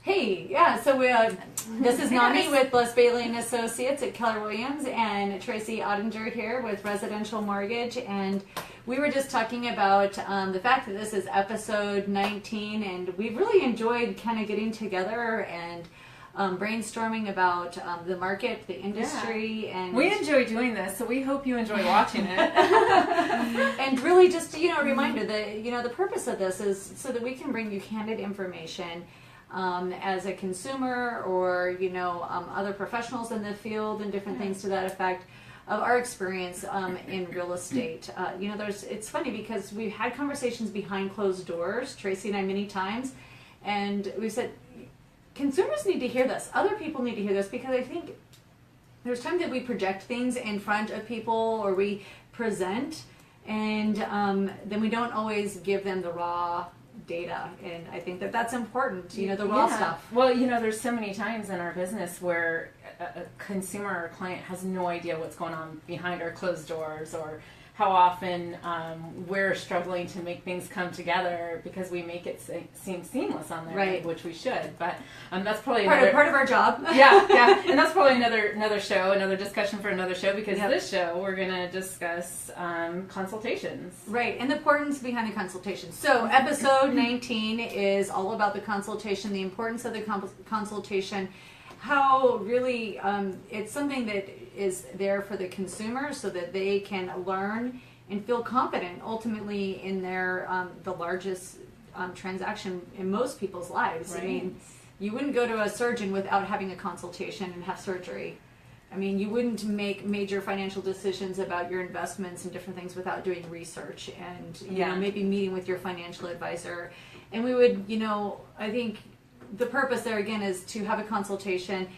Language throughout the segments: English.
Hey, yeah, so this is Nani with Les Bailey and Associates at Keller Williams, and Tracy Ottinger here with Residential Mortgage, and we were just talking about the fact that this is episode 19, and we've really enjoyed kind of getting together and brainstorming about the market, the industry, and we enjoy doing this, so we hope you enjoy watching it. And really just, a reminder that, the purpose of this is so that we can bring you candid information as a consumer or, other professionals in the field and different things to that effect of our experience in real estate. It's funny because we've had conversations behind closed doors, Tracy and I, many times, and we said, consumers need to hear this. Other people need to hear this, because I think there's times that we project things in front of people or we present, and then we don't always give them the raw data, and I think that that's important, the raw stuff. Well, there's so many times in our business where a consumer or client has no idea what's going on behind our closed doors, or how often we're struggling to make things come together because we make it seem seamless on there, right, which we should. But that's probably part of our job. yeah, and that's probably another discussion for another show, because this show we're going to discuss consultations. Right, and the importance behind the consultation. So episode 19 is all about the consultation, the importance of the consultation, how really it's something that is there for the consumer so that they can learn and feel confident ultimately in their the largest transaction in most people's lives. Right. I mean, you wouldn't go to a surgeon without having a consultation and have surgery. I mean, you wouldn't make major financial decisions about your investments and different things without doing research and maybe meeting with your financial advisor. And we would, I think the purpose there again is to have a consultation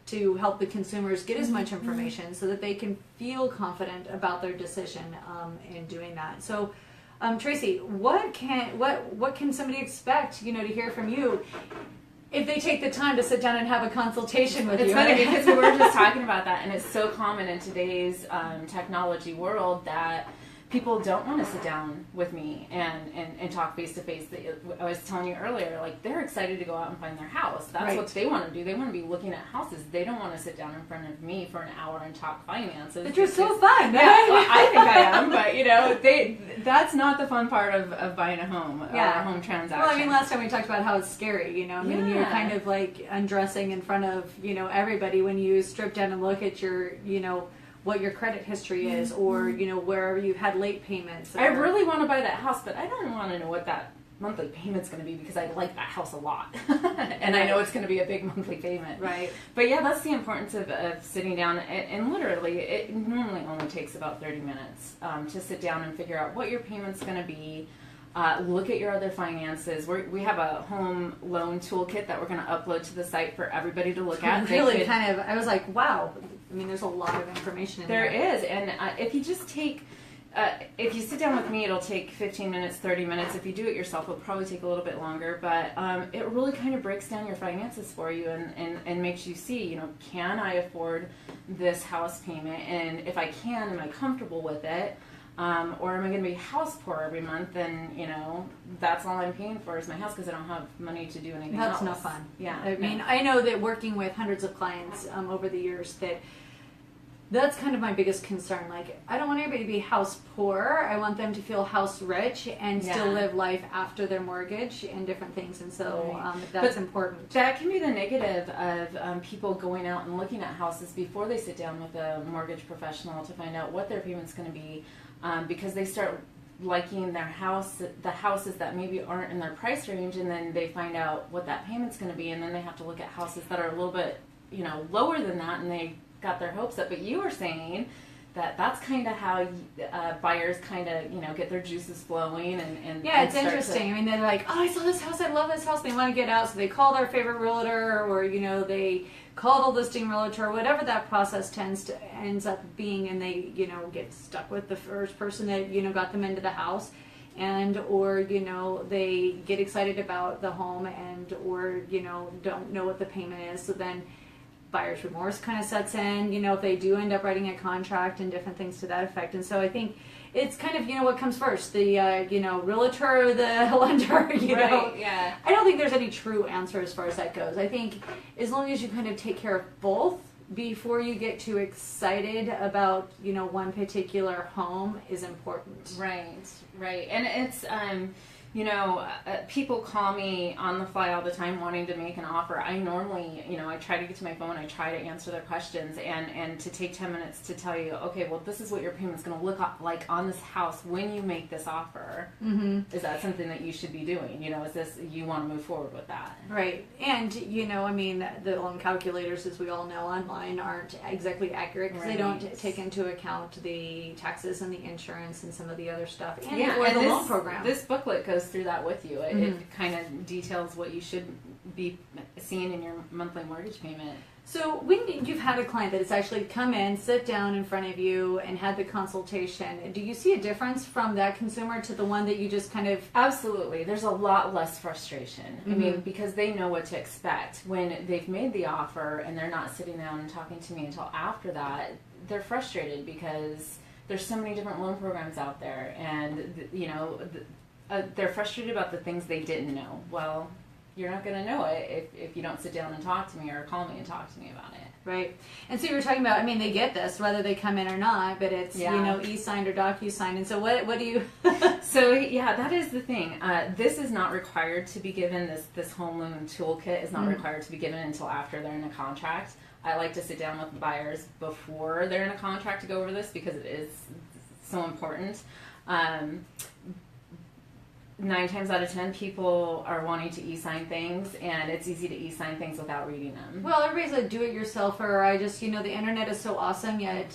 to help the consumers get as much information so that they can feel confident about their decision in doing that. So, Tracy, what can somebody expect, to hear from you if they take the time to sit down and have a consultation with you? It's funny because we were just talking about that, and it's so common in today's technology world that people don't want to sit down with me and talk face to face. I was telling you earlier, like, they're excited to go out and find their house. That's what they want to do. They want to be looking at houses. They don't want to sit down in front of me for an hour and talk finances. But you're so fun. Yeah, well, I think I am, but that's not the fun part of buying a home or a home transaction. Well, I mean, last time we talked about how it's scary, you're kind of like undressing in front of, everybody when you strip down and look at your, what your credit history is, or where you've had late payments. I really want to buy that house, but I don't want to know what that monthly payment's going to be, because I like that house a lot and I know it's going to be a big monthly payment. Right. But that's the importance of sitting down, and literally it normally only takes about 30 minutes to sit down and figure out what your payment's going to be. Look at your other finances. We have a home loan toolkit that we're going to upload to the site for everybody to look at. I was like, wow. I mean, there's a lot of information in there. There is, and if you just take, if you sit down with me, it'll take 15 minutes, 30 minutes. If you do it yourself, it'll probably take a little bit longer, but it really kind of breaks down your finances for you and makes you see, can I afford this house payment? And if I can, am I comfortable with it? Or am I going to be house poor every month, and that's all I'm paying for is my house because I don't have money to do anything else. That's no fun. Yeah. I mean, I know that working with hundreds of clients over the years, that's kind of my biggest concern. Like, I don't want anybody to be house poor. I want them to feel house rich and still live life after their mortgage and different things. And so that's important. That can be the negative of people going out and looking at houses before they sit down with a mortgage professional to find out what their payment's going to be. Because they start liking the houses that maybe aren't in their price range, and then they find out what that payment's going to be, and then they have to look at houses that are a little bit, lower than that, and they got their hopes up. But you were saying that's kind of how buyers kind of, get their juices flowing and it's interesting. I mean, they're like, oh, I saw this house, I love this house. They want to get out, so they call their favorite realtor, or they call the listing realtor, whatever that process ends up being, and they get stuck with the first person that got them into the house, or they get excited about the home, or don't know what the payment is. So then buyer's remorse kind of sets in, if they do end up writing a contract and different things to that effect. And so I think it's kind of, what comes first, the, realtor or the lender, know? Yeah. I don't think there's any true answer as far as that goes. I think as long as you kind of take care of both before you get too excited about, one particular home is important. Right. And it's, people call me on the fly all the time wanting to make an offer. I normally, I try to get to my phone, I try to answer their questions and to take 10 minutes to tell you, okay, well, this is what your payment's going to look like on this house when you make this offer. Mm-hmm. Is that something that you should be doing? Is this, you want to move forward with that? Right. And, the loan calculators, as we all know, online aren't exactly accurate because they don't take into account the taxes and the insurance and some of the other stuff. And the loan program. This booklet goes through that with you. It kind of details what you should be seeing in your monthly mortgage payment. So when you've had a client that has actually come in, sit down in front of you and had the consultation, do you see a difference from that consumer to the one that you just kind of... Absolutely. There's a lot less frustration. Mm-hmm. I mean, because they know what to expect. When they've made the offer and they're not sitting down and talking to me until after that, they're frustrated because there's so many different loan programs out there and, they're frustrated about the things they didn't know. Well, you're not going to know it if you don't sit down and talk to me or call me and talk to me about it. Right. And so you were talking about, they get this, whether they come in or not, but it's, e-signed or docu-signed. And so what do you... So, that is the thing. This is not required to be given. This home loan toolkit is not required to be given until after they're in a contract. I like to sit down with the buyers before they're in a contract to go over this because it is so important. 9 times out of 10 people are wanting to e-sign things, and it's easy to e-sign things without reading them. Well, everybody's a do-it-yourselfer. I just, the internet is so awesome, yet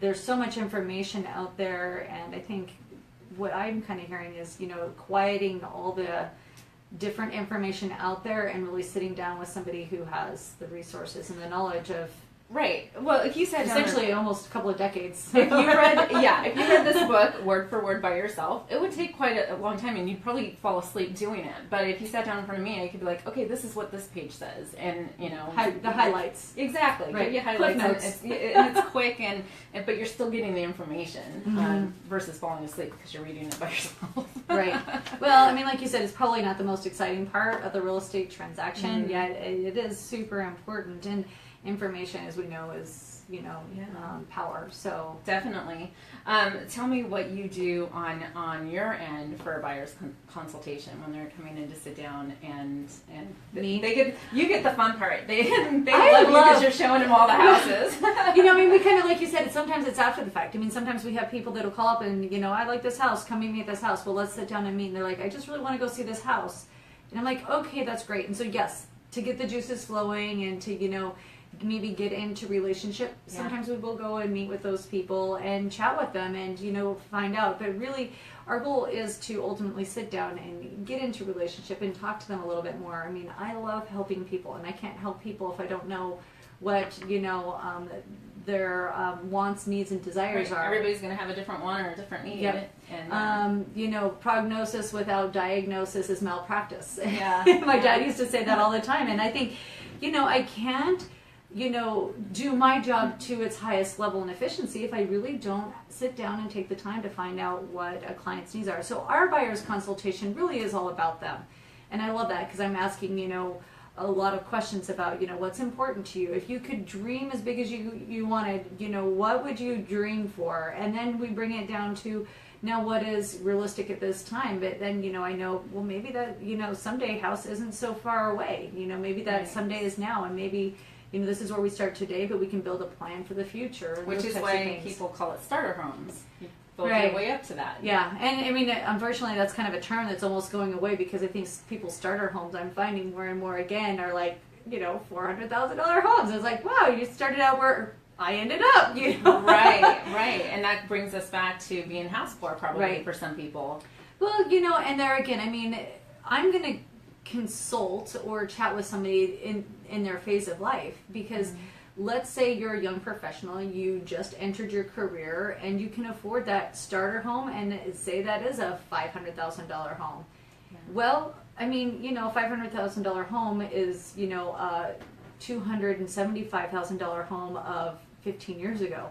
there's so much information out there, and I think what I'm kind of hearing is, quieting all the different information out there and really sitting down with somebody who has the resources and the knowledge of... Right. Well, if you said essentially almost a couple of decades. If you read this book word for word by yourself, it would take quite a long time, and you'd probably fall asleep doing it. But if you sat down in front of me, I could be like, okay, this is what this page says, and the highlights. Exactly. Right. Give you highlights. And it's quick, but you're still getting the information versus falling asleep because you're reading it by yourself. Right. Well, like you said, it's probably not the most exciting part of the real estate transaction, yet it is super important. And information, as we know, is power. So definitely. Tell me what you do on your end for a buyer's consultation when they're coming in to sit down and you get the fun part. They love you because you're showing them all the houses. We kind of, like you said, sometimes it's after the fact. Sometimes we have people that'll call up and I like this house. Come meet me at this house. Well, let's sit down and meet. And they're like, I just really want to go see this house. And I'm like, okay, that's great. And so yes, to get the juices flowing and to maybe get into relationship. Sometimes we will go and meet with those people and chat with them and, find out. But really, our goal is to ultimately sit down and get into relationship and talk to them a little bit more. I love helping people, and I can't help people if I don't know what, their wants, needs, and desires are. Everybody's going to have a different want or a different need. Yep. And, prognosis without diagnosis is malpractice. Yeah. My dad used to say that all the time. And I think, I can't do my job to its highest level and efficiency if I really don't sit down and take the time to find out what a client's needs are. So our buyer's consultation really is all about them. And I love that because I'm asking, a lot of questions about, what's important to you. If you could dream as big as you wanted, what would you dream for? And then we bring it down to, now what is realistic at this time? But then, I know, well, maybe that, someday house isn't so far away. Maybe that someday is now, and maybe... this is where we start today, but we can build a plan for the future. Which is why people call it starter homes. You build your way up to that. Yeah, and unfortunately, that's kind of a term that's almost going away because I think people's starter homes, I'm finding more and more again, are like, $400,000 homes. It's like, wow, you started out where I ended up, Right. And that brings us back to being house poor probably for some people. Well, and there again, I'm going to consult or chat with somebody in their phase of life because let's say you're a young professional, you just entered your career and you can afford that starter home and say that is a $500,000 home. Well, $500,000 home is, $275,000 home of 15 years ago.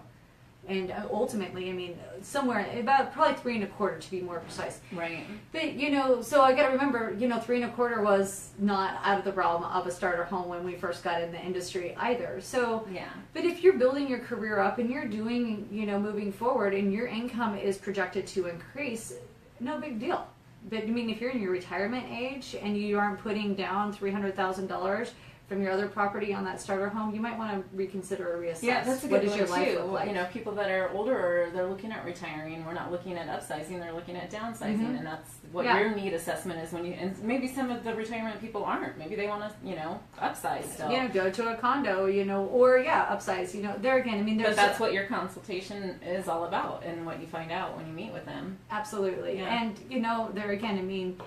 And ultimately, I mean, somewhere about probably 3 1/4 to be more precise. Right. But, you know, so I got to remember, you know, 3 1/4 was not out of the realm of a starter home when we first got in the industry either. So, Yeah. but if you're building your career up and you're doing, you know, moving forward and your income is projected to increase, no big deal. But I mean, if you're in your retirement age and you aren't putting down $300,000 from your other property on that starter home, you might want to reconsider or reassess. Yeah, that's a what good does your one life too. look like? You know, people that are older, they're looking at retiring. We're not looking at upsizing; they're looking at downsizing, and that's what your need assessment is. When you, and maybe some of the retirement people aren't. Maybe they want to, you know, upsize still. You know, go to a condo, you know, or upsize. You know, there again, I mean, there's. But that's what your consultation is all about, and what you find out when you meet with them. Absolutely, Yeah. and you know, there again, I mean.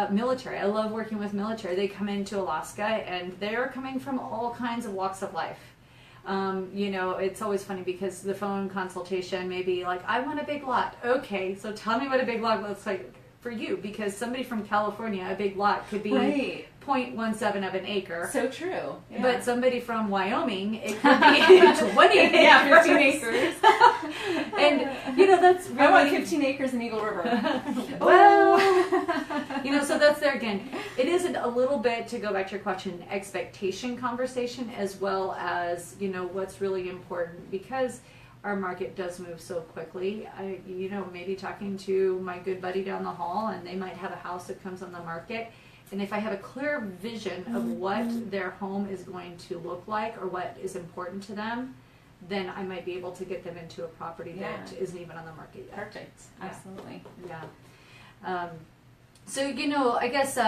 Military. I love working with military. They come into Alaska and they're coming from all kinds of walks of life. You know, it's always funny because the phone consultation may be like, I want a big lot. Okay, so tell me what a big lot looks like for you, because somebody from California, a big lot could be 0.17 of an acre. So true. Yeah. But somebody from Wyoming, it could be 20 acres. Yeah, 15 acres. And, you know, that's really... I want 15 acres in Eagle River. Well, you know, so that's there again. It isn't a little bit, to go back to your question, expectation conversation, as well as, you know, what's really important, because our market does move so quickly. You know, maybe talking to my good buddy down the hall, and they might have a house that comes on the market. And if I have a clear vision of what their home is going to look like or what is important to them, then I might be able to get them into a property that isn't even on the market yet. Perfect. Absolutely. Yeah. So, you know, I guess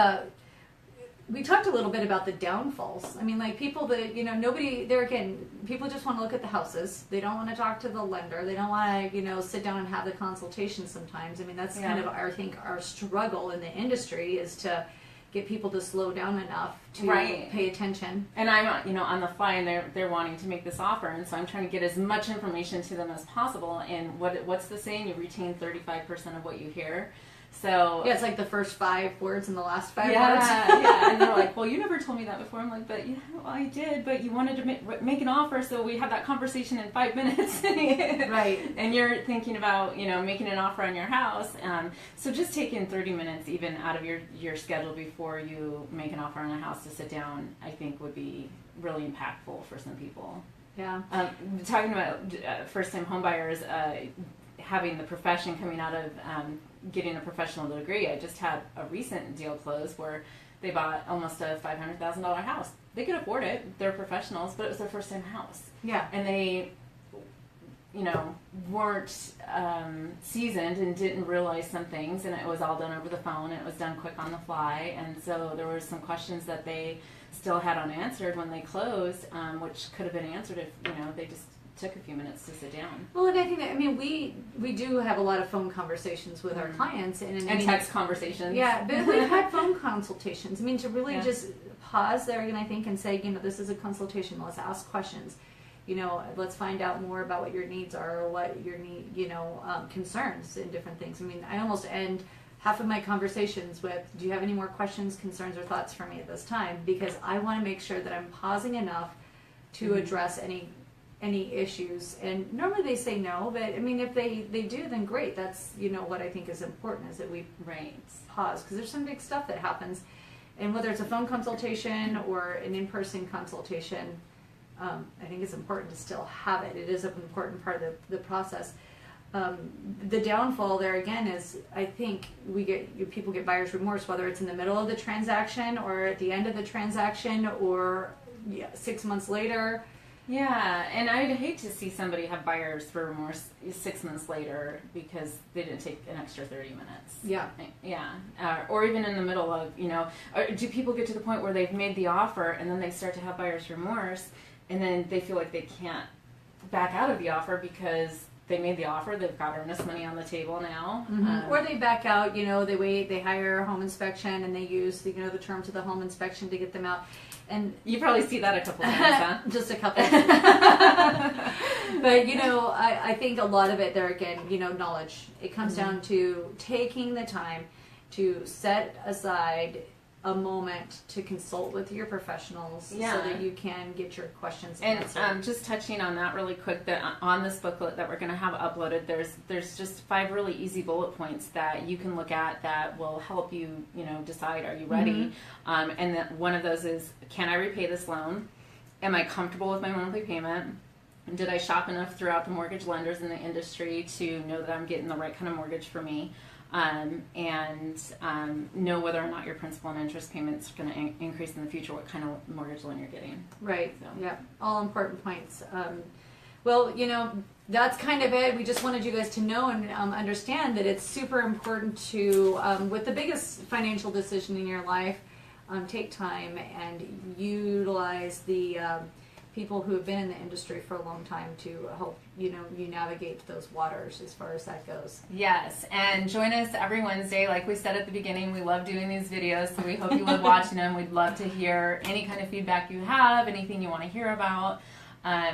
we talked a little bit about the downfalls. I mean, like people that, you know, nobody, there again, people just want to look at the houses. They don't want to talk to the lender. They don't want to, you know, sit down and have the consultation sometimes. I mean, that's kind of, I think, our struggle in the industry is to get people to slow down enough to pay attention. And I'm, you know, on the fly, and they're wanting to make this offer, and so I'm trying to get as much information to them as possible. And what's the saying? You retain 35% of what you hear. So yeah, it's like the first 5 words and the last 5 words. Yeah, and they're like, well, you never told me that before. I'm like, but yeah, well, I did, but you wanted to make an offer, so we had that conversation in 5 minutes. Right. And you're thinking about, you know, making an offer on your house. So just taking 30 minutes even out of your schedule before you make an offer on a house to sit down, I think would be really impactful for some people. Yeah. Talking about first-time homebuyers, having the profession coming out of getting a professional degree. I just had a recent deal close where they bought almost a $500,000 house. They could afford it. They're professionals, but it was their first time house. Yeah. And they, you know, weren't seasoned and didn't realize some things, and it was all done over the phone, and it was done quick on the fly, and so there were some questions that they still had unanswered when they closed, which could have been answered if, you know, they just took a few minutes to sit down. Well, and I think that, I mean, we do have a lot of phone conversations with our clients. And text conversations. Yeah, but we've had phone consultations. I mean, to really just pause there, and I think, and say, you know, this is a consultation. Let's ask questions. You know, let's find out more about what your needs are, or what your concerns and different things. I mean, I almost end half of my conversations with, do you have any more questions, concerns, or thoughts for me at this time? Because I want to make sure that I'm pausing enough to address any issues. And normally they say no, but I mean, if they do, then great. That's, you know, what I think is important, is that we pause, because there's some big stuff that happens. And whether it's a phone consultation or an in-person consultation, I think it's important to still have it. It is an important part of the process. The downfall there again is, I think people get buyer's remorse, whether it's in the middle of the transaction or at the end of the transaction, or 6 months later. Yeah, and I'd hate to see somebody have buyer's remorse 6 months later because they didn't take an extra 30 minutes. Yeah. Yeah. Or even in the middle of, you know, do people get to the point where they've made the offer and then they start to have buyer's remorse, and then they feel like they can't back out of the offer because they made the offer, they've got earnest money on the table now. Or they back out, you know, they wait, they hire a home inspection, and they use, you know, the terms of the home inspection to get them out. And you probably see that a couple of times, huh? Just a couple. But, you know, I think a lot of it there, again, you know, knowledge. It comes down to taking the time to set aside a moment to consult with your professionals so Yeah. that you can get your questions And answered. just touching on that really quick, that on this booklet that we're going to have uploaded, there's just 5 really easy bullet points that you can look at that will help you, decide, are you ready? And that one of those is, can I repay this loan? Am I comfortable with my monthly payment? Did I shop enough throughout the mortgage lenders in the industry to know that I'm getting the right kind of mortgage for me? And know whether or not your principal and interest payments are going to increase in the future, what kind of mortgage loan you're getting. Right. So. Yeah. All important points. Well, that's kind of it. We just wanted you guys to know and understand that it's super important to, with the biggest financial decision in your life, take time and utilize the people who have been in the industry for a long time to help you navigate those waters as far as that goes. Yes, and join us every Wednesday. Like we said at the beginning, we love doing these videos, so we hope you love watching them. We'd love to hear any kind of feedback you have, anything you want to hear about.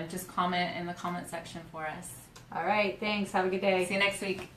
Just comment in the comment section for us. All right, thanks. Have a good day. See you next week.